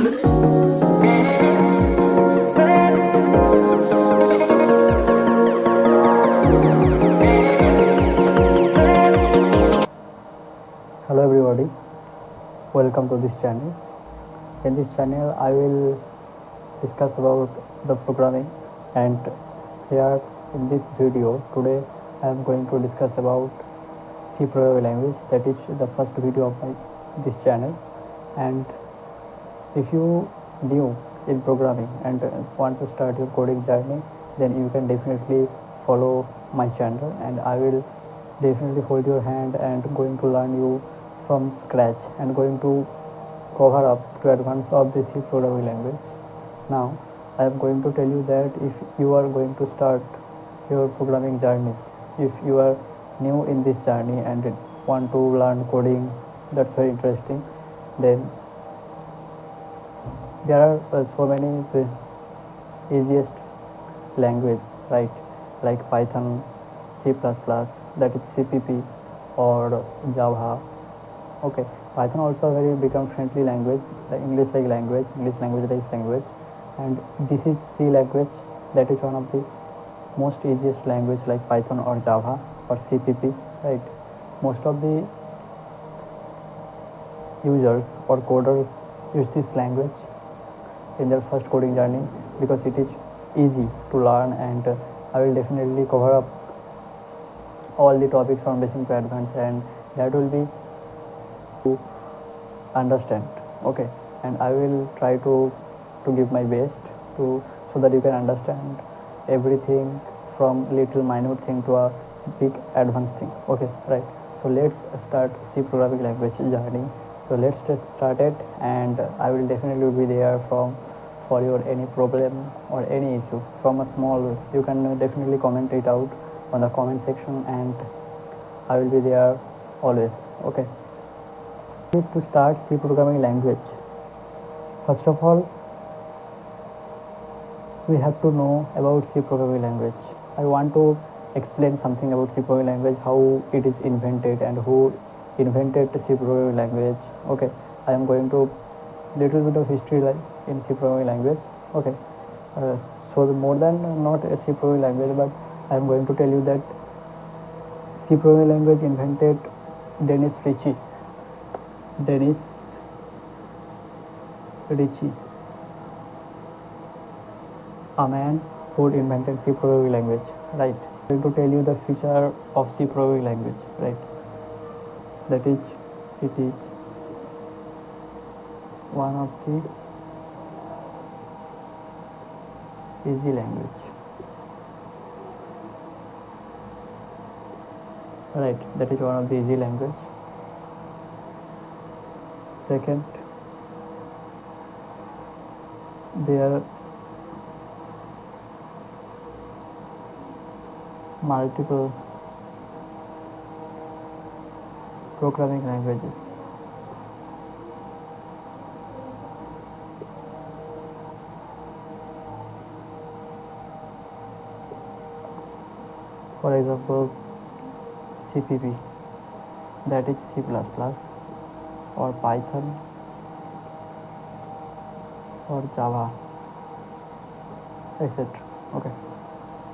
Hello everybody, welcome to this channel. In this channel I will discuss about the programming, and here in this video today I am going to discuss about C programming language. That is the first video of this channel, and if you new in programming and want to start your coding journey, then you can definitely follow my channel, and I will definitely hold your hand and going to learn you from scratch and going to cover up to advance of the C programming language. Now I am going to tell you that if you are going to start your programming journey, if you are new in this journey and want to learn coding, that's very interesting, then there are so many easiest language, right? Like Python, C++, that is CPP, or Java. Okay, Python also a very become friendly language, like English language, and this is C language. That is one of the most easiest language like Python or Java or CPP, right? Most of the users or coders use this language in their first coding journey because it is easy to learn, and I will definitely cover up all the topics from basic to advanced, and that will be to understand. Okay, and I will try to give my best to so that you can understand everything from little minute thing to a big advanced thing. Okay, right. So let's start C programming language journey. So let's get started, and I will definitely be there for your any problem or any issue from a small. You can definitely comment it out on the comment section, and I will be there always. Okay. To start C programming language, first of all we have to know about C programming language. I want to explain something about C programming language, how it is invented and who invented C programming language. Okay, I am going to little bit of history like in C programming language. Okay, so more than not a C programming language, but I am going to tell you that C programming language invented Dennis Ritchie. A man who invented C programming language, right? I'm going to tell you the feature of C programming language, right? That is, it is one of the easy language, right? That is one of the easy language. Second, there are multiple programming languages. For example, CPP, that is C++, or Python, or Java, etc. Okay,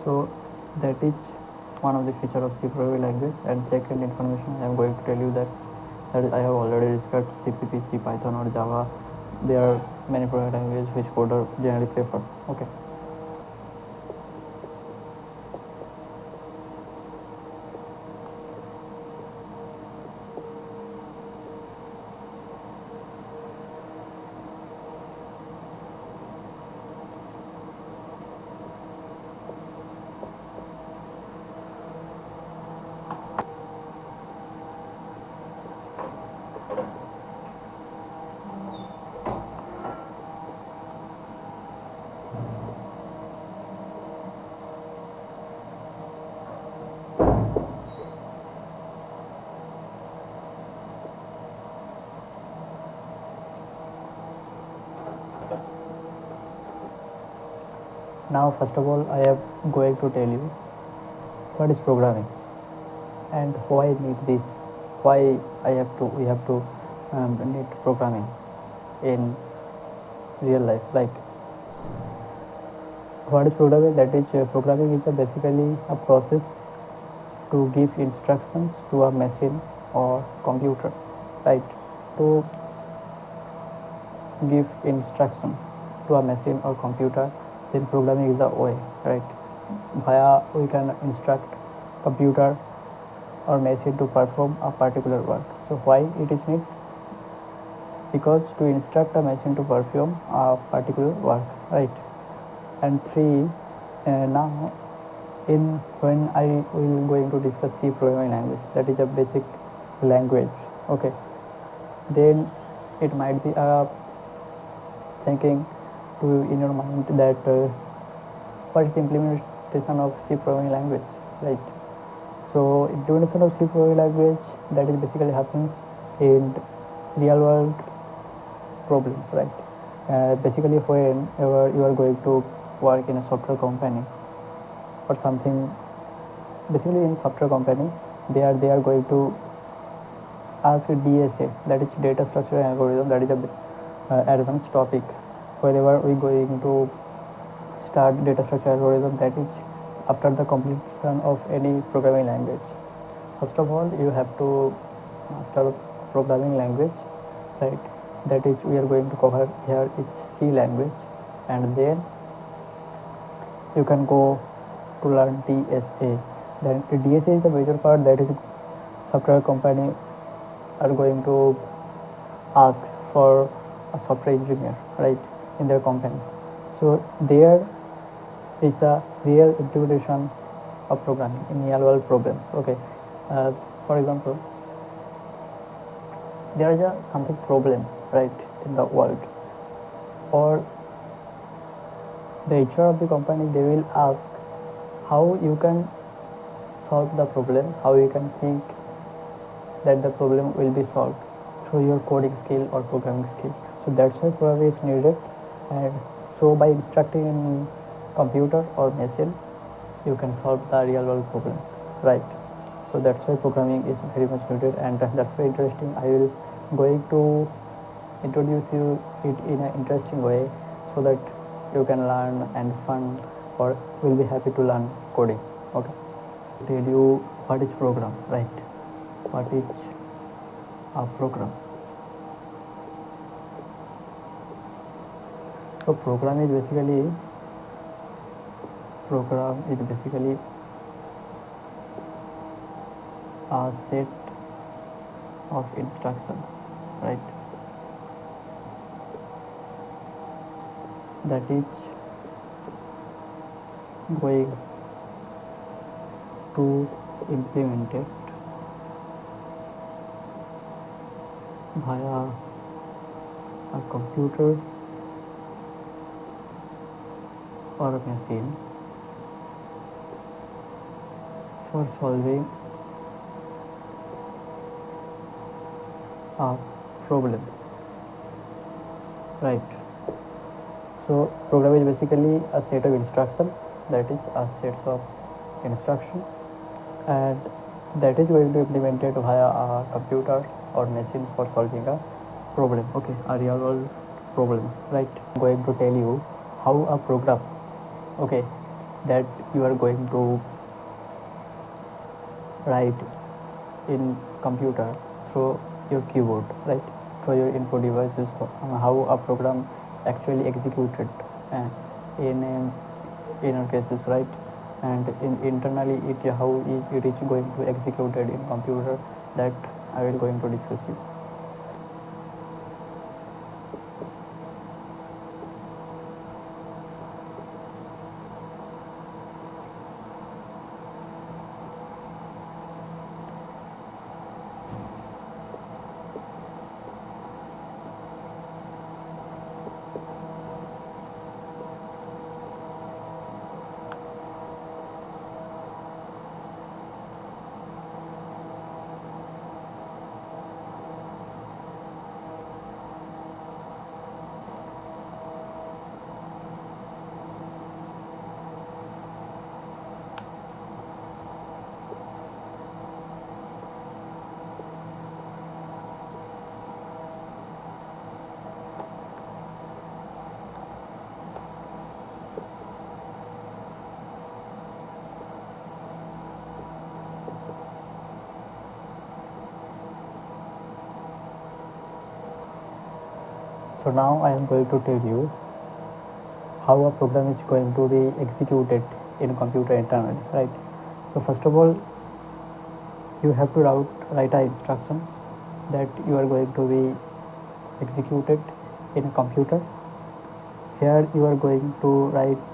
so that is one of the feature of C programming language. And second information I am going to tell you that I have already discussed CPP, C, Python or Java. There are many programming languages which coder generally prefer. Okay. Now first of all I am going to tell you what is programming and why I need this, why we have to need programming in real life. Like, what is programming? That is, programming is basically a process to give instructions to a machine or computer, right? To give instructions to a machine or computer, then programming is the way, right? Via we can instruct computer or machine to perform a particular work. So why it is need? Because to instruct a machine to perform a particular work, right? And three, now in when I will going to discuss C programming language, that is a basic language, okay, then it might be a thinking to in your mind that what is the implementation of C programming language, right? So implementation of C programming language, that is basically happens in real world problems, right? Basically whenever you are going to work in a software company or something, basically in software company, they are going to ask DSA, that is data structure algorithm, that is a advanced topic. Wherever we going to start data structure algorithm, that is after the completion of any programming language. First of all, you have to master programming language, right? That is we are going to cover here is C language, and then you can go to learn DSA. Then DSA is the major part, that is software company are going to ask for a software engineer, right, in their company. So there is the real implementation of programming in real world problems. Okay, for example, there is a something problem, right, in the world, or the HR of the company, they will ask how you can solve the problem, how you can think that the problem will be solved through your coding skill or programming skill. So that's why programming is needed, and so by instructing in computer or machine, you can solve the real world problem, right? So that's why programming is very much needed, and that's very interesting. I will going to introduce you it in an interesting way so that you can learn and fun or will be happy to learn coding. Okay, tell you what is program, right? What is a program? So program is basically a set of instructions, right? That is going to implement it via a computer or a machine for solving a problem, right? So program is basically a set of instructions, that is a set of instruction, and that is going to be implemented via a computer or machine for solving a problem, okay, a real world problem, right? I'm going to tell you how a program, okay, that you are going to write in computer through your keyboard, right, through your input devices, how a program actually executed uh, in our cases, right? And in internally it how it is going to executed in computer, that I will going to discuss you. So now I am going to tell you how a program is going to be executed in computer internally, right? So first of all, you have to write a instruction that you are going to be executed in a computer. Here you are going to write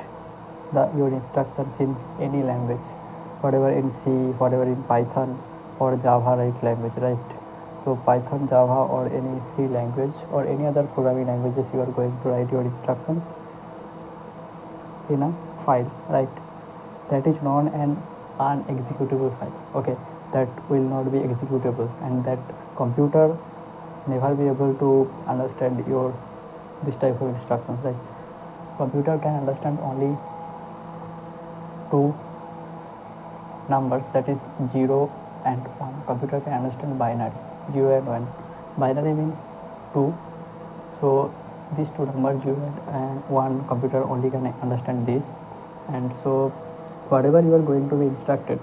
your instructions in any language, whatever in C, whatever in Python or Java, right, language, right? So Python, Java or any C language or any other programming languages, you are going to write your instructions in a file, right? That is known an unexecutable file. Okay, that will not be executable, and that computer never be able to understand your this type of instructions. Right? Computer can understand only two numbers, that is 0 and 1. Computer can understand binary 0 and 1. Binary means 2. So these two numbers 0 and 1, computer only can understand this. And so whatever you are going to be instructed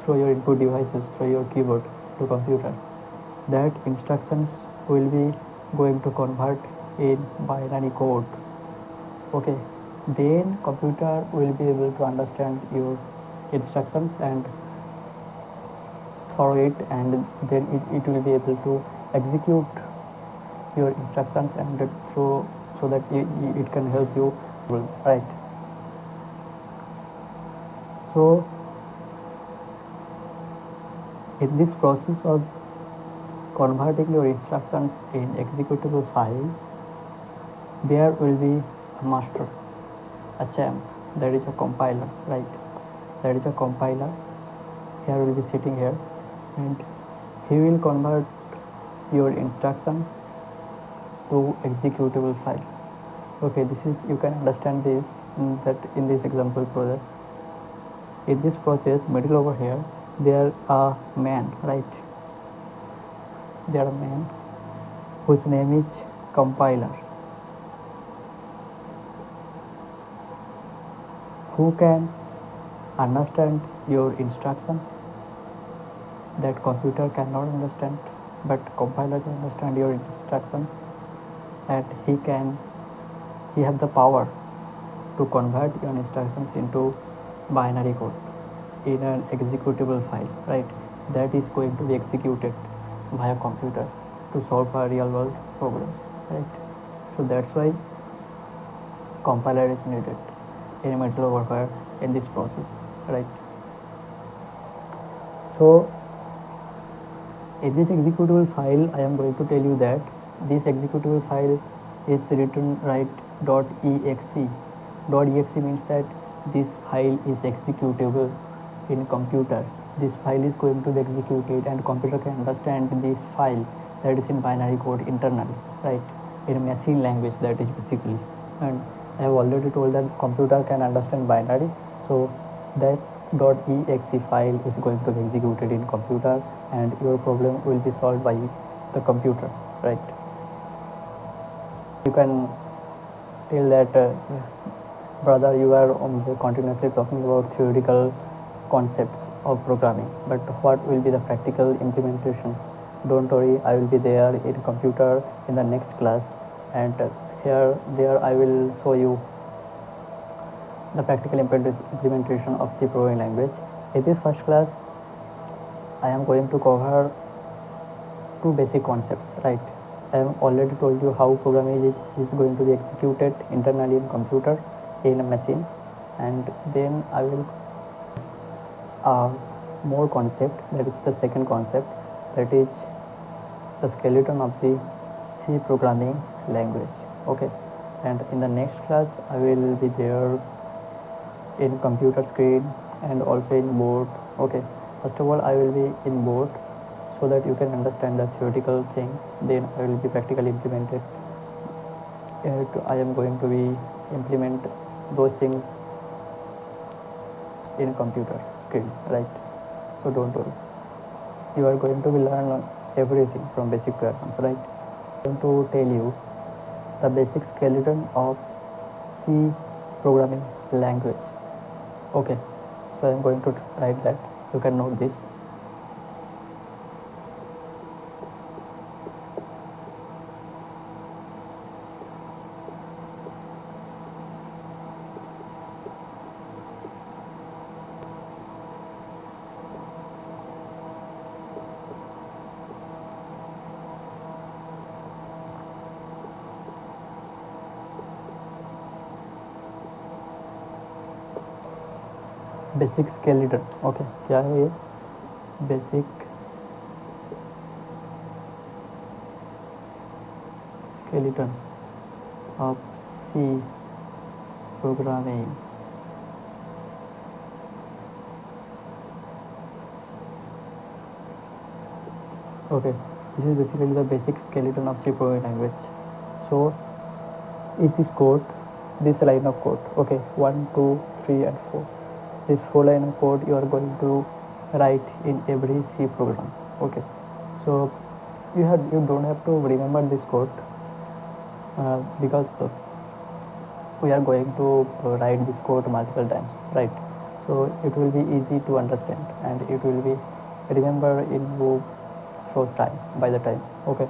through your input devices, through your keyboard to computer, that instructions will be going to convert in binary code. Okay, then computer will be able to understand your instructions and follow it, and then it will be able to execute your instructions, and so that it can help you, right? So in this process of converting your instructions in executable file, there will be a master, a champ, that is a compiler, right? That is a compiler. Here will be sitting here, and he will convert your instructions to executable file. Okay, this is, you can understand this that in this example project. In this process, middle over here, there are man, right? There are man whose name is compiler, who can understand your instructions that computer cannot understand, but compiler can understand your instructions, and he have the power to convert your instructions into binary code in an executable file, right? That is going to be executed via computer to solve a real world problem, right? So that's why compiler is needed in middle over here in this process, right? So in this executable file, I am going to tell you that this executable file is written right .exe. .exe means that this file is executable in computer. This file is going to be executed, and computer can understand this file that is in binary code internally, right? In a machine language, that is basically. And I have already told that computer can understand binary, so that .exe file is going to be executed in computer, and your problem will be solved by the computer, right? You can tell that brother, you are continuously talking about theoretical concepts of programming, but what will be the practical implementation? Don't worry, I will be there in computer in the next class, and there I will show you the practical implementation of C programming language. In this first class, I am going to cover two basic concepts, right? I have already told you how programming is going to be executed internally in computer in a machine, and then I will more concept, that is the second concept, that is the skeleton of the C programming language. Okay, and in the next class I will be there in computer screen and also in board. Okay, first of all I will be in board so that you can understand the theoretical things, then I will be practically implemented. I am going to be implement those things in computer screen, right? So don't worry, you are going to be learn everything from basic to advanced, right? I am going to tell you the basic skeleton of C programming language. Okay, so I am going to write that, you can note this. Basic skeleton. Okay, क्या है ये? Basic skeleton of C programming. Okay, this is basically the basic skeleton of C programming language. So, is this code, this line of code? Okay, 1, 2, 3, and 4. This 4 line of code you are going to write in every C program. Okay, so you don't have to remember this code because we are going to write this code multiple times, right? So it will be easy to understand and it will be remember in short time by the time. Okay,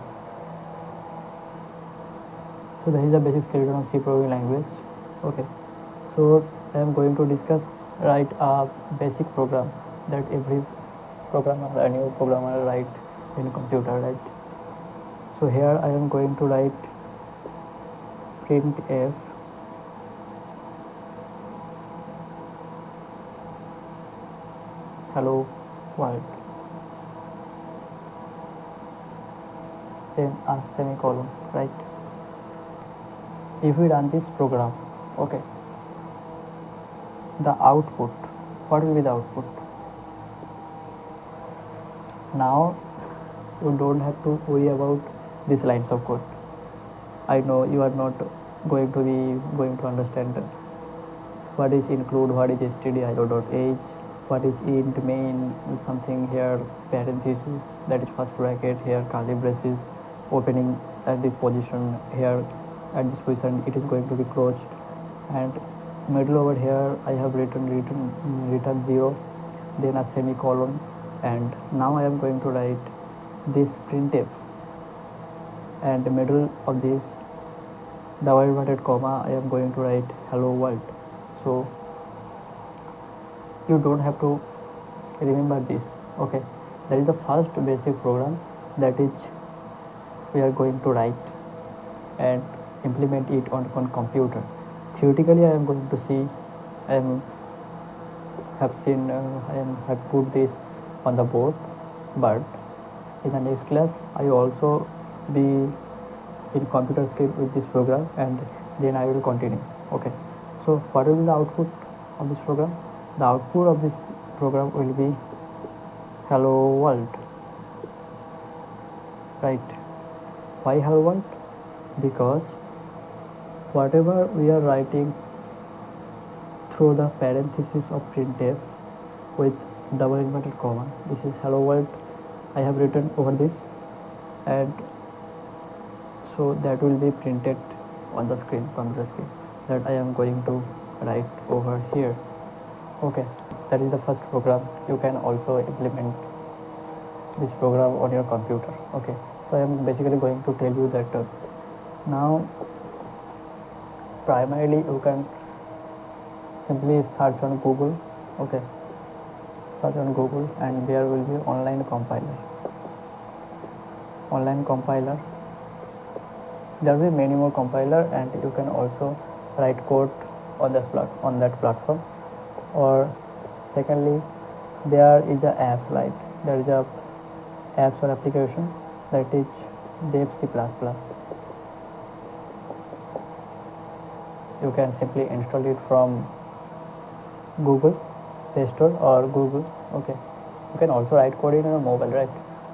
so that is the basic skeleton of C programming language. Okay, so I am going to discuss write a basic program that every programmer, a new programmer write in computer, right? So here I am going to write printf hello world, then a semicolon, right? If we run this program, okay, the output, what will be the output? Now you don't have to worry about these lines of code. I know you are not going to understand what is include, what is stdio.h, what is int main, something here parenthesis, that is first bracket, here curly braces opening at this position, here at this position it is going to be closed, and middle over here I have written 0, then a semicolon, and now I am going to write this printf, and the middle of this double inverted comma I am going to write hello world. So you don't have to remember this. Okay, that is the first basic program that is we are going to write and implement it on computer. Theoretically I am going to see, I am have seen I am have put this on the board, but in the next class I also be in computer script with this program and then I will continue. Okay, so what will be the output of this program? The output of this program will be hello world, right? Why hello world? Because whatever we are writing through the parenthesis of printf with double inverted comma, this is hello world, I have written over this, and so that will be printed on the screen, computer screen, that I am going to write over here. Okay, that is the first program. You can also implement this program on your computer. Okay, so I am basically going to tell you that now primarily you can simply search on Google. Okay, search on Google and there will be online compiler. There will be many more compiler and you can also write code on that platform. Or secondly, there is a apps, like there is a apps or application that is dev C++. You can simply install it from Google Play Store or Google. Okay, you can also write code in a mobile, right,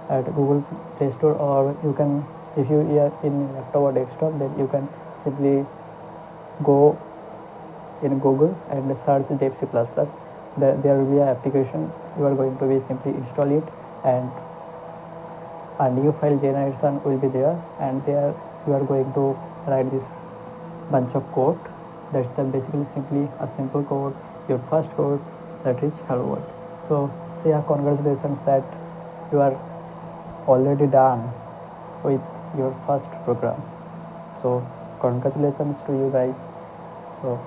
at Google Play Store, or you can, if you are in laptop or desktop, then you can simply go in Google and search dev C++. There will be an application, you are going to be simply install it and a new file generation will be there, and there you are going to write this bunch of code. That's the basically simply a simple code, your first code, that is hello world. So say congratulations that you are already done with your first program. So congratulations to you guys. So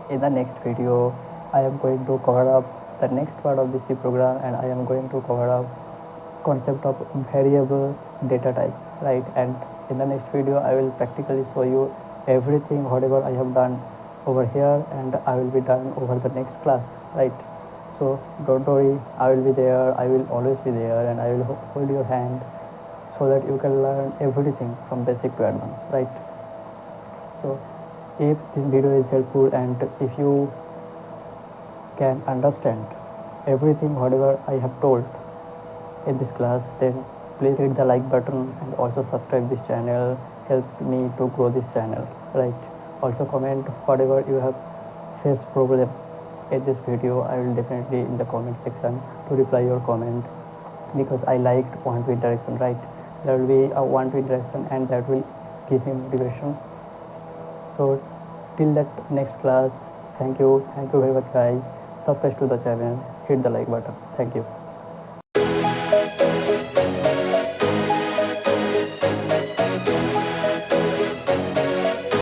in the next video I am going to cover up the next part of the C program, and I am going to cover up concept of variable data type, right? And in the next video I will practically show you everything whatever I have done over here and I will be done over the next class, right? So don't worry, I will be there, I will always be there, and I will hold your hand so that you can learn everything from basic to advanced, right? So if this video is helpful and if you can understand everything whatever I have told in this class, then please hit the like button and also subscribe this channel, help me to grow this channel, right? Also comment whatever you have faced problem in this video. I will definitely in the comment section to reply your comment, because I liked one to interaction, right? There will be a one to interaction and that will give me motivation. So till that next class, thank you very much guys. Subscribe to the channel, hit the like button. Thank you.